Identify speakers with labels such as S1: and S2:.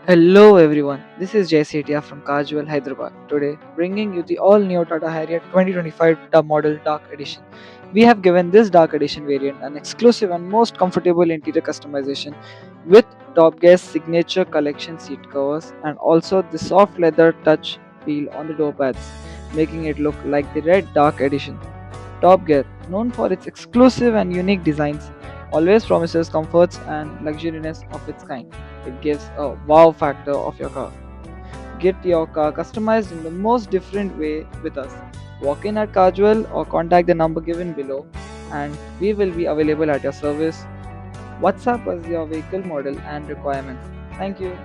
S1: Hello everyone, this is Sethia from Hyderabad. Today, bringing you the all-new Tata Harrier 2025 model Dark Edition. We have given this Dark Edition variant an exclusive and most comfortable interior customization with Top Gear's signature collection seat covers and also the soft leather touch feel on the door pads, making it look like the red Dark Edition. Top Gear, known for its exclusive and unique designs, always promises comforts and luxuriousness of its kind. It gives a wow factor of your car. Get your car customized in the most different way with us. Walk in at Casual or contact the number given below and we will be available at your service. WhatsApp us your vehicle model and requirements. Thank you.